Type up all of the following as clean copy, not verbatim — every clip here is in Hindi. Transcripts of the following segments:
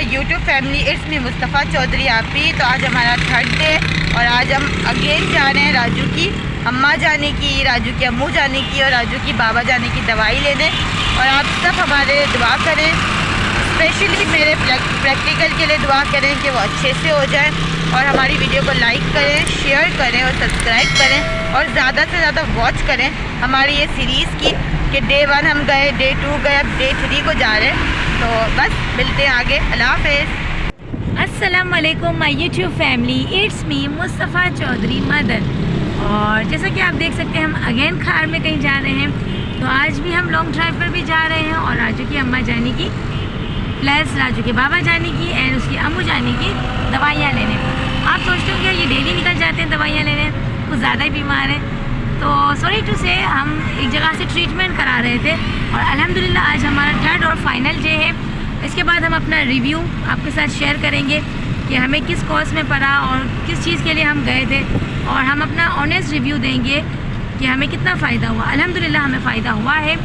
My YouTube family, it's me Mustafa Chaudhary आपी। तो आज हमारा थर्ड डे और आज हम अगेन जा रहे हैं राजू की अम्मा जाने की, राजू की अम्मू जाने की और राजू की बाबा जाने की दवाई लेने। और आप सब हमारे दुआ करें, स्पेशली मेरे प्रैक्टिकल के लिए दुआ करें कि वो अच्छे से हो जाए। और हमारी वीडियो को लाइक करें, शेयर करें और सब्सक्राइब करें और ज़्यादा से ज़्यादा वॉच करें हमारी ये सीरीज़ की कि डे 1 हम गए, डे 2 गए, अब डे 3 को जा रहे हैं। तो बस मिलते हैं आगे। अल्लाह हाफ़िज़। अस्सलाम वालेकुम my YouTube family, it's me Mustafa Chaudhary mother. और जैसा कि आप देख सकते हैं हम अगेन खार में कहीं जा रहे हैं। तो आज भी हम लॉन्ग ड्राइव पर भी जा रहे हैं और राजू की अम्मा जाने की प्लस राजू के बाबा जाने की एंड उसकी अम्मू जाने की दवाइयाँ लेने। आप सोचते होंगे ये डेली निकल जाते हैं दवाइयाँ लेने, कुछ ज़्यादा ही बीमार है। तो सॉरी टू से हम एक जगह से ट्रीटमेंट करा रहे थे और अल्हम्दुलिल्लाह आज हमारा थर्ड और फाइनल डे है। इसके बाद हम अपना रिव्यू आपके साथ शेयर करेंगे कि हमें किस कॉज में पड़ा और किस चीज़ के लिए हम गए थे, और हम अपना ऑनेस्ट रिव्यू देंगे कि हमें कितना फ़ायदा हुआ। अल्हम्दुलिल्लाह हमें फ़ायदा हुआ है।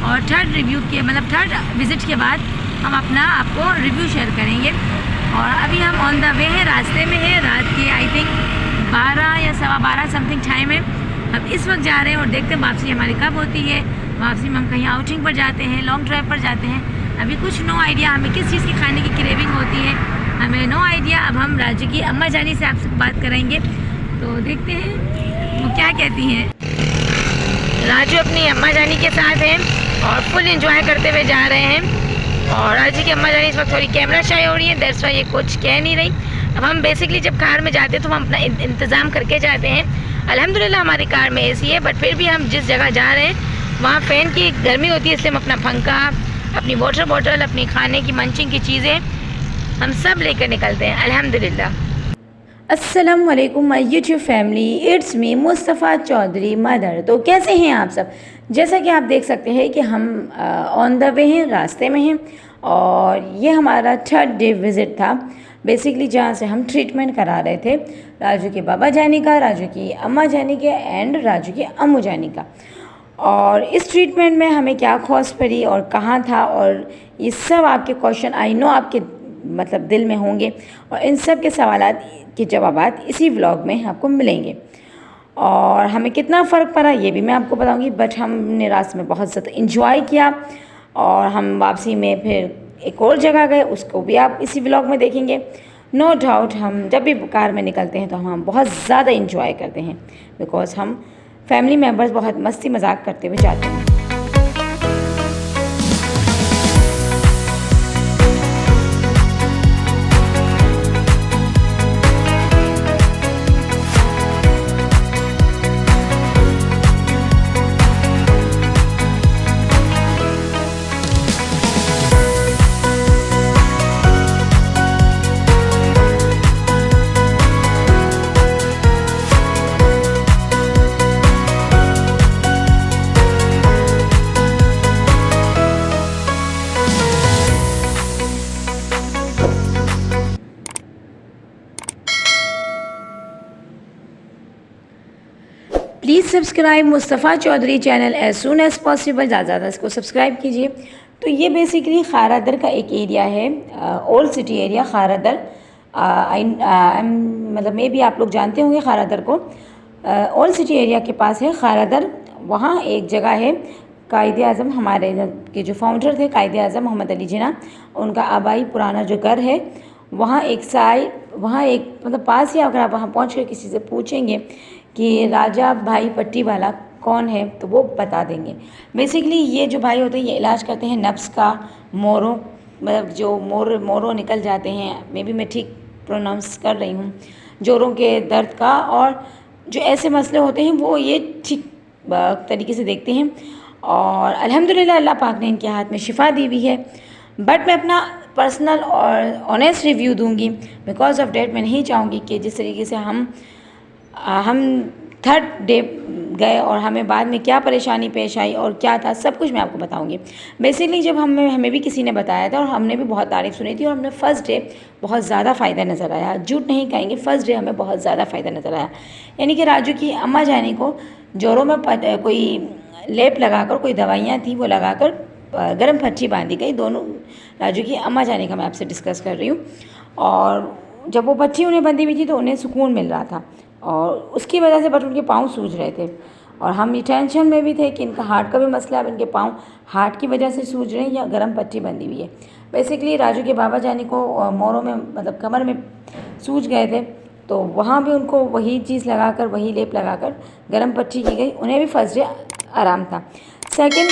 और थर्ड रिव्यू के मतलब थर्ड विज़िट के बाद हम अपना आपको रिव्यू शेयर करेंगे। और अभी हम ऑन द वे हैं, रास्ते में हैं। रात के आई थिंक 12 या 12:15 समथिंग टाइम है। अब इस वक्त जा रहे हैं और देखते हैं वापसी हमारी कब होती है। वापसी में हम कहीं आउटिंग पर जाते हैं, लॉन्ग ड्राइव पर जाते हैं। अभी कुछ नो आइडिया हमें किस चीज़ की खाने की क्रेविंग होती है, हमें नो आइडिया। अब हम राजू की अम्मा जानी से आपसे बात करेंगे, तो देखते हैं वो क्या कहती हैं। राजू अपनी अम्मा जानी के साथ हैं और फुल एंजॉय करते हुए जा रहे हैं। और राजू की अम्मा जानी इस वक्त थोड़ी कैमरा शाई हो रही है, दैट्स व्हाई ये कुछ कह नहीं रही। अब हम बेसिकली जब कार में जाते हैं तो हम अपना इंतज़ाम करके जाते हैं। अल्हम्दुलिल्लाह हमारी कार में एसी है, बट फिर भी हम जिस जगह जा रहे हैं वहाँ फ़ैन की गर्मी होती है, इसलिए हम अपना पंखा, अपनी वाटर बॉटल, अपनी खाने की मंचिंग की चीज़ें हम सब लेकर निकलते हैं अल्हम्दुलिल्लाह। अस्सलाम वालेकुम my YouTube family, it's me Mustafa Chaudhary mother. तो कैसे हैं आप सब? जैसा कि आप देख सकते हैं कि हम ऑन द वे हैं, रास्ते में हैं। और ये हमारा थर्ड डे विज़िट था बेसिकली, जहाँ से हम ट्रीटमेंट करा रहे थे राजू के बाबा जाने का, राजू की अम्मा जाने के एंड राजू की अम्मू जाने का। और इस ट्रीटमेंट में हमें क्या खौस पड़ी और कहाँ था, और ये सब आपके क्वेश्चन आई नो आपके मतलब दिल में होंगे, और इन सब के सवालात के जवाबात इसी व्लॉग में आपको मिलेंगे। और हमें कितना फ़र्क पड़ा ये भी मैं आपको बताऊंगी, बट हमने रास्ते में बहुत ज़्यादा इंजॉय किया। और हम वापसी में फिर एक और जगह गए, उसको भी आप इसी व्लॉग में देखेंगे। नो डाउट हम जब भी कार में निकलते हैं तो हम बहुत ज़्यादा इंजॉय करते हैं, बिकॉज़ हम फैमिली मेम्बर्स बहुत मस्ती मजाक करते हुए जाते हैं। Please subscribe Mustafa Chaudhary channel as soon as possible, ज़्यादा ज़्यादा इसको सब्सक्राइब कीजिए। तो ये बेसिकली खारादर का एक एरिया है, ओल्ड सिटी एरिया खारादर। मतलब मे भी आप लोग जानते होंगे खारादर को। ओल्ड सिटी एरिया के पास है खारादर। वहाँ एक जगह है, कायदे आज़म हमारे के जो फाउंडर थे कायदे आज़म मोहम्मद अली जिन्ना, उनका आबाई पुराना जो घर है वहाँ एक मतलब पास ही, अगर आप वहाँ पहुँच कर किसी से पूछेंगे कि राजा भाई पट्टी वाला कौन है तो वो बता देंगे। बेसिकली ये जो भाई होते हैं ये इलाज करते हैं नब्ज़ का, मोरों, मतलब जो मोरों निकल जाते हैं, मे बी मैं ठीक प्रोनाउंस कर रही हूँ, जोड़ों के दर्द का, और जो ऐसे मसले होते हैं वो ये ठीक तरीके से देखते हैं। और अल्हम्दुलिल्लाह अल्लाह पाक ने इनके हाथ में शिफा दी हुई है। बट मैं अपना पर्सनल और ऑनेस्ट रिव्यू दूंगी, बिकॉज ऑफ डेट मैं नहीं चाहूँगी कि जिस तरीके से हम थर्ड डे गए और हमें बाद में क्या परेशानी पेश आई और क्या था, सब कुछ मैं आपको बताऊंगी। बेसिकली जब हमें भी किसी ने बताया था और हमने भी बहुत तारीफ़ सुनी थी, और हमें फ़र्स्ट डे बहुत ज़्यादा फ़ायदा नज़र आया। झूठ नहीं कहेंगे, फ़र्स्ट डे हमें बहुत ज़्यादा फ़ायदा नज़र आया। यानी कि राजू की अम्मा जाने को जोरों में कोई लेप लगाकर, कोई दवाइयाँ थी वो लगाकर गर्म पट्टी बांधी गई। दोनों राजू की अम्मा जाने का मैं आपसे डिस्कस कर रही हूँ। और जब वो पट्टी उन्हें बंधी हुई थी तो उन्हें सुकून मिल रहा था और उसकी वजह से बट उनके पाँव सूज रहे थे और हम ये टेंशन में भी थे कि इनका हार्ट का भी मसला है। अब इनके पाँव हार्ट की वजह से सूज रहे हैं या गर्म पट्टी बंधी हुई है। बेसिकली राजू के बाबा जाने को मोरों में मतलब कमर में सूज गए थे, तो वहाँ भी उनको वही चीज़ लगाकर, वही लेप लगाकर गर्म पट्टी की गई। उन्हें भी फर्स्ट डे आराम था। सेकंड,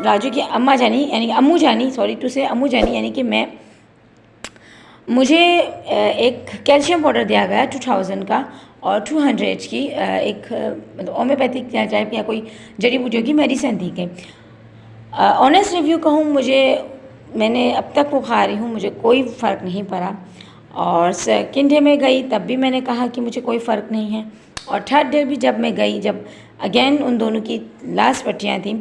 राजू की अम्मा जानी यानी कि अम्मू जानी, सॉरी टू से अम्मू जानी यानी कि मुझे एक कैल्शियम पाउडर दिया गया 2000 का और 200 की एक मतलब होम्योपैथिक टाइप या कोई जड़ी बूटियों की मेडिसिन दी गई। ऑनेस्ट रिव्यू कहूँ, मैंने अब तक वो खा रही हूँ, मुझे कोई फ़र्क नहीं पड़ा। और सेकेंड डे में गई तब भी मैंने कहा कि मुझे कोई फ़र्क नहीं है। और थर्ड डे भी जब मैं गई, जब अगेन उन दोनों की लास्ट पट्टियाँ थीं,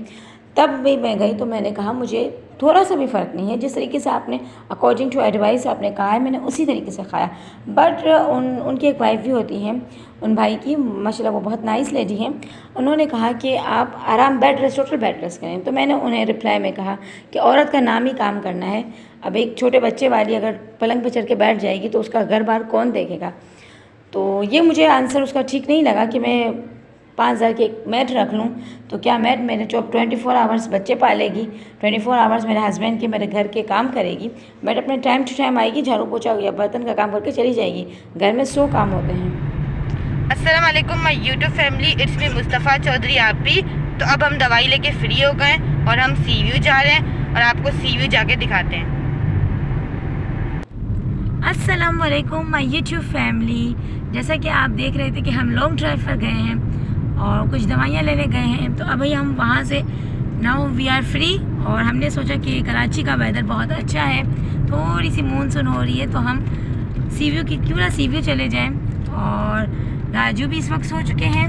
तब भी मैं गई तो मैंने कहा मुझे थोड़ा सा भी फ़र्क नहीं है। जिस तरीके से आपने अकॉर्डिंग टू एडवाइस आपने कहा है, मैंने उसी तरीके से खाया। बट उनकी एक वाइफ भी होती हैं, उन भाई की, माशाल्लाह वो बहुत नाइस लेडी हैं। उन्होंने कहा कि आप आराम bed rest, total bed rest करें। तो मैंने उन्हें रिप्लाई में कहा कि औरत का नाम ही काम करना है। अब एक छोटे बच्चे वाली अगर पलंग पर चढ़ के बैठ जाएगी तो उसका घर बार कौन देखेगा। तो ये मुझे आंसर उसका ठीक नहीं लगा कि मैं 5000 की एक मैट रख लूँ तो क्या मैट मेरे जो 24 आवर्स बच्चे पालेगी, 24 आवर्स मेरे हस्बैंड के, मेरे घर के काम करेगी। मैट अपने टाइम टू टाइम आएगी, झाड़ू पोछा या बर्तन का काम करके चली जाएगी। घर में 100 काम होते हैं। अस्सलाम वालेकुम my YouTube family, it's me Mustafa Chaudhary आपी। तो अब हम दवाई लेके फ्री हो गए और हम सी व्यू जा रहे हैं और आपको सी व्यू जाके दिखाते हैं। अस्सलाम वालेकुम माय यूट्यूब फैमिली। जैसा कि आप देख रहे थे कि हम लॉन्ग ड्राइव पर गए हैं और कुछ दवाइयाँ लेने गए हैं, तो अभी हम वहाँ से नाउ वी आर फ्री। और हमने सोचा कि कराची का वेदर बहुत अच्छा है, थोड़ी सी मानसून हो रही है, तो हम सी व्यू की क्यों ना सी व्यू चले जाएं। और राजू भी इस वक्त सो चुके हैं,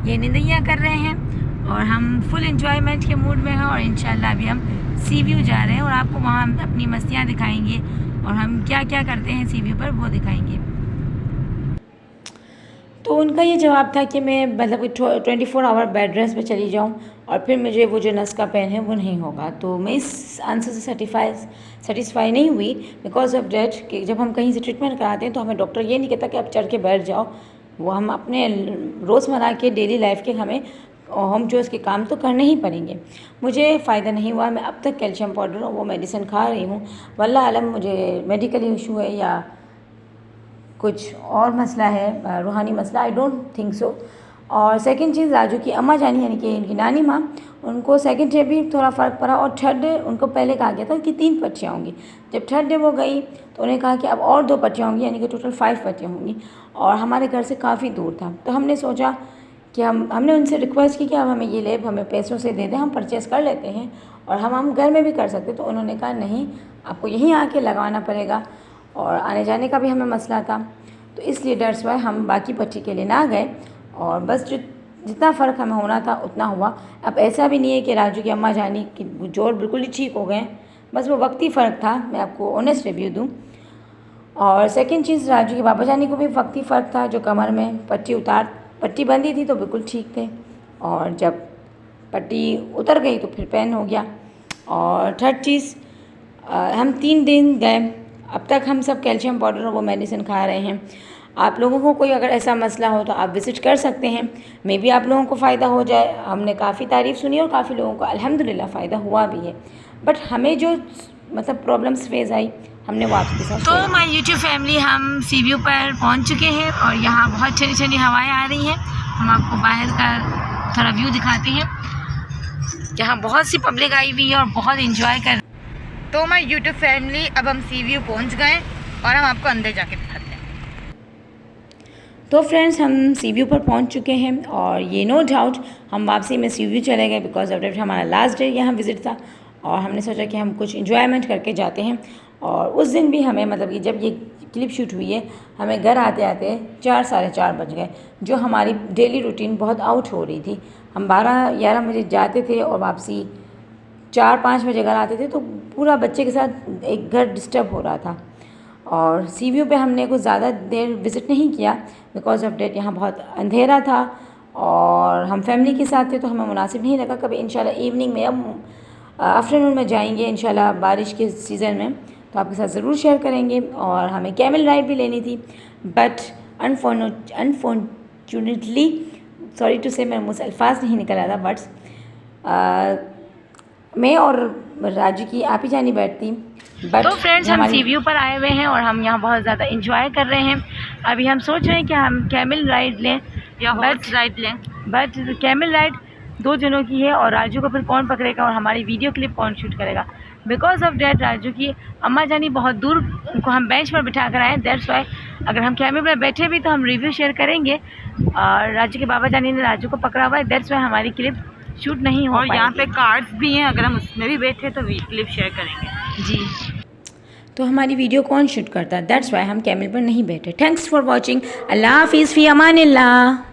ये निंदियाँ कर रहे हैं और हम फुल एंजॉयमेंट के मूड में हैं। और इंशाल्लाह अभी हम सी व्यू जा रहे हैं और आपको वहाँ अपनी मस्तियाँ दिखाएंगे और हम क्या क्या करते हैं सी व्यू पर वो दिखाएंगे। तो उनका ये जवाब था कि मैं मतलब 24 आवर बेड रेस्ट पे चली जाऊं और फिर मुझे वो जो नस का पेन है वो नहीं होगा। तो मैं इस आंसर से सेटिस्फाई नहीं हुई बिकॉज ऑफ डेट कि जब हम कहीं से ट्रीटमेंट कराते हैं तो हमें डॉक्टर ये नहीं कहता कि आप चढ़ के बैठ जाओ। वो हम अपने रोज़मर्रा के डेली लाइफ के हमें होम चोर्स के काम तो करने ही पड़ेंगे। मुझे फ़ायदा नहीं हुआ। मैं अब तक कैल्शियम पाउडर और वो मेडिसिन खा रही हूँ। वल्लाह आलम मुझे मेडिकल इशू है या कुछ और मसला है, रूहानी मसला, आई डोंट थिंक सो। और सेकंड चीज़, राजू की अम्मा जानी यानी कि इनकी नानी माँ, उनको सेकंड डे भी थोड़ा फ़र्क पड़ा और थर्ड डे उनको पहले कहा गया था कि 3 पट्टियाँ होंगी। जब थर्ड डे वो गई तो उन्हें कहा कि अब और 2 पट्टियाँ होंगी यानी कि टोटल 5 पट्टियाँ होंगी और हमारे घर से काफ़ी दूर था। तो हमने सोचा कि हमने उनसे रिक्वेस्ट की कि अब हमें ये लेप हमें पैसों से दे दें, हम परचेस कर लेते हैं और हम घर में भी कर सकते। तो उन्होंने कहा नहीं, आपको यहीं आके लगवाना पड़ेगा और आने जाने का भी हमें मसला था। तो इसलिए डेट्स वाई हम बाकी पट्टी के लिए ना गए और बस जितना फ़र्क हमें होना था उतना हुआ। अब ऐसा भी नहीं है कि राजू की अम्मा जानी कि जोड़ बिल्कुल ही ठीक हो गए, बस वो वक्ती फ़र्क था। मैं आपको ऑनेस्ट रिव्यू दूँ। और सेकंड चीज़, राजू के बाबा जानी को भी वक्ती फ़र्क था। जो कमर में पट्टी बंधी थी तो बिल्कुल ठीक थे और जब पट्टी उतर गई तो फिर पेन हो गया। और थर्ड चीज़, हम 3 दिन गए, अब तक हम सब कैल्शियम पाउडर और वो मेडिसिन खा रहे हैं। आप लोगों को कोई अगर ऐसा मसला हो तो आप विज़िट कर सकते हैं, मे बी आप लोगों को फ़ायदा हो जाए। हमने काफ़ी तारीफ़ सुनी और काफ़ी लोगों को अल्हम्दुलिल्लाह फ़ायदा हुआ भी है। बट हमें जो मतलब प्रॉब्लम्स फेस आई हमने वो आपके साथ तो माय यूट्यूब फैमिली, हम सी व्यू पर पहुंच चुके हैं और यहाँ बहुत ठंडी ठंडी हवाएं आ रही हैं। हम आपको बाहर का थोड़ा व्यू दिखाते हैं। यहाँ बहुत सी पब्लिक आई हुई है और बहुत इंजॉय कर। तो माय यूट्यूब फैमिली, अब हम सी व्यू पहुँच गए और हम आपको अंदर जाके दिखाते हैं। तो फ्रेंड्स, हम सी व्यू पर पहुंच चुके हैं और ये नो डाउट हम वापसी में सी व्यू चले गए बिकॉज ऑफ डेट हमारा लास्ट डे यहाँ विज़िट था और हमने सोचा कि हम कुछ इंजॉयमेंट करके जाते हैं। और उस दिन भी हमें मतलब कि जब ये क्लिप शूट हुई है हमें घर आते आते 4 साढ़े 4 बज गए, जो हमारी डेली रूटीन बहुत आउट हो रही थी। हम 12-11 बजे जाते थे और वापसी 4-5 बजे घर आते थे, तो पूरा बच्चे के साथ एक घर डिस्टर्ब हो रहा था। और सी व्यू पे हमने कुछ ज़्यादा देर विज़िट नहीं किया बिकॉज ऑफ डेट यहाँ बहुत अंधेरा था और हम फैमिली के साथ थे तो हमें मुनासिब नहीं लगा। कभी इंशाल्लाह इवनिंग में, अब आफ्टरनून में जाएंगे इंशाल्लाह बारिश के सीज़न में, तो आपके साथ ज़रूर शेयर करेंगे। और हमें कैमल राइड भी लेनी थी, बट अनफॉर्चुनेटली, सॉरी टू से, मेरे मुँह से अल्फाज नहीं निकल रहा था, बट्स मैं और राजू की आप ही जानी बैठती। बट तो फ्रेंड्स हम सी व्यू पर आए हुए हैं और हम यहाँ बहुत ज़्यादा इंजॉय कर रहे हैं। अभी हम सोच रहे हैं कि हम कैमल राइड लें या हॉर्स राइड लें, बट कैमल राइड 2 जनों की है और राजू को फिर कौन पकड़ेगा और हमारी वीडियो क्लिप कौन शूट करेगा। बिकॉज ऑफ डैट राजू की अम्मा जानी बहुत दूर, उनको हम बेंच पर बिठा कर आए, दैट्स वाई अगर हम कैमरे पर बैठे भी तो हम रिव्यू शेयर करेंगे। और राजू के बाबा जानी ने राजू को पकड़ा हुआ है, दैट्स वाई हमारी क्लिप शूट नहीं हो और यहाँ पाएगी। पे कार्ड्स भी हैं, अगर हम उसमें भी बैठे तो क्लिप शेयर करेंगे जी। तो हमारी वीडियो कौन शूट करता है, दैट्स वाई हम कैमल पर नहीं बैठे। Thanks for watching. अल्लाह हाफिज़, फ़ी अमानिल्लाह।